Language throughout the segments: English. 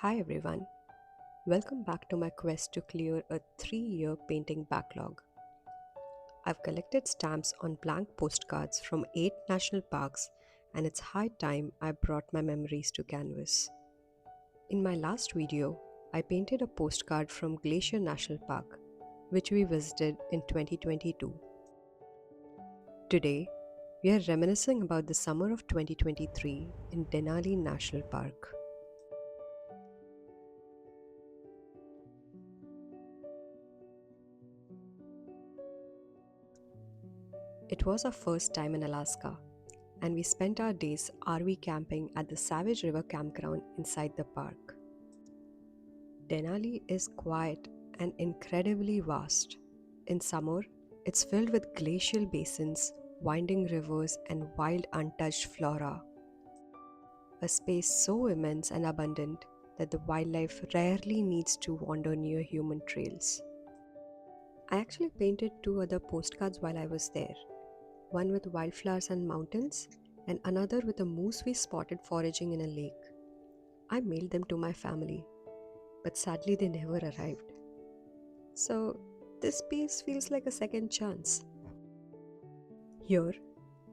Hi everyone, welcome back to my quest to clear a 3-year painting backlog. I've collected stamps on blank postcards from 8 national parks, and it's high time I brought my memories to canvas. In my last video, I painted a postcard from Glacier National Park, which we visited in 2022. Today, we are reminiscing about the summer of 2023 in Denali National Park. It was our first time in Alaska, and we spent our days RV camping at the Savage River campground inside the park. Denali is quiet and incredibly vast. In summer, it's filled with glacial basins, winding rivers, and wild untouched flora. A space so immense and abundant that the wildlife rarely needs to wander near human trails. I actually painted 2 other postcards while I was there, one with wildflowers and mountains, and another with a moose we spotted foraging in a lake. I mailed them to my family, but sadly they never arrived. So, this piece feels like a second chance. Here,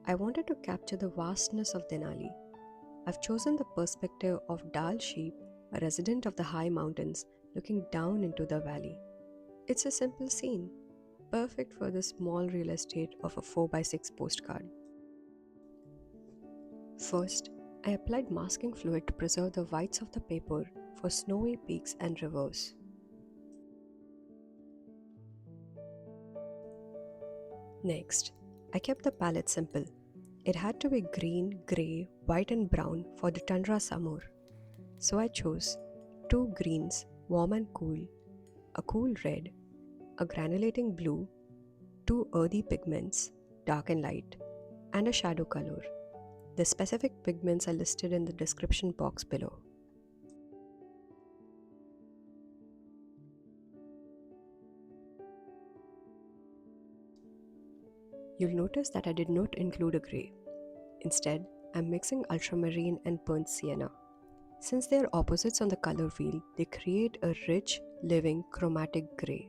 I wanted to capture the vastness of Denali. I've chosen the perspective of Dal sheep, a resident of the high mountains, looking down into the valley. It's a simple scene, perfect for the small real estate of a 4x6 postcard. First, I applied masking fluid to preserve the whites of the paper for snowy peaks and rivers. Next, I kept the palette simple. It had to be green, grey, white and brown for the tundra summer. So I chose 2 greens, warm and cool, a cool red, a granulating blue, 2 earthy pigments, dark and light, and a shadow color. The specific pigments are listed in the description box below. You'll notice that I did not include a grey. Instead, I'm mixing ultramarine and burnt sienna. Since they are opposites on the color wheel, they create a rich, living, chromatic grey.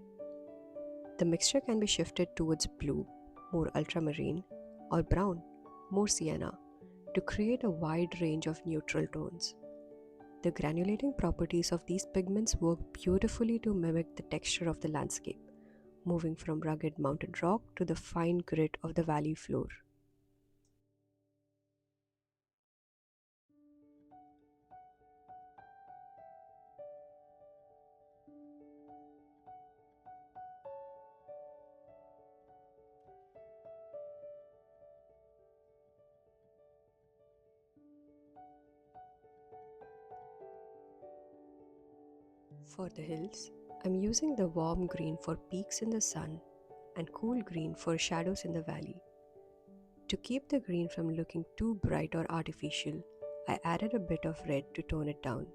The mixture can be shifted towards blue, more ultramarine, or brown, more sienna, to create a wide range of neutral tones. The granulating properties of these pigments work beautifully to mimic the texture of the landscape, moving from rugged mountain rock to the fine grit of the valley floor. For the hills, I'm using the warm green for peaks in the sun and cool green for shadows in the valley. To keep the green from looking too bright or artificial, I added a bit of red to tone it down.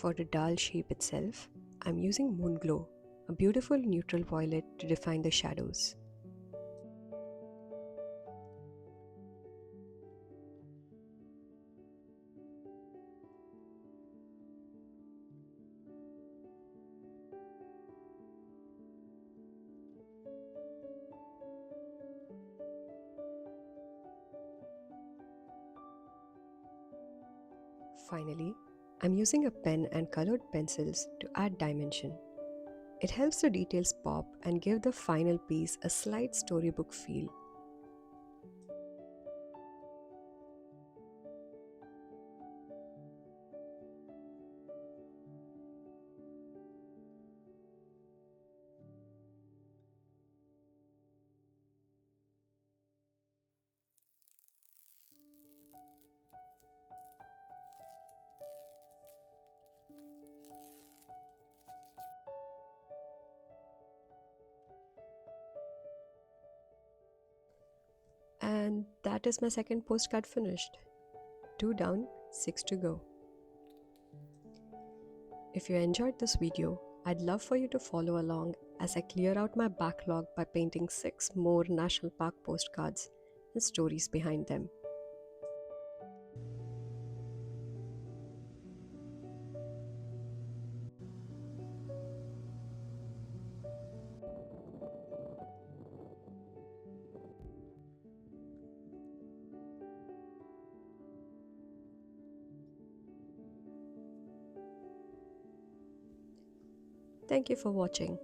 For the dull shape itself, I'm using Moonglow, a beautiful neutral violet to define the shadows. Finally, I'm using a pen and colored pencils to add dimension. It helps the details pop and give the final piece a slight storybook feel. And that is my second postcard finished. 2 down, 6 to go. If you enjoyed this video, I'd love for you to follow along as I clear out my backlog by painting 6 more National Park postcards and stories behind them. Thank you for watching.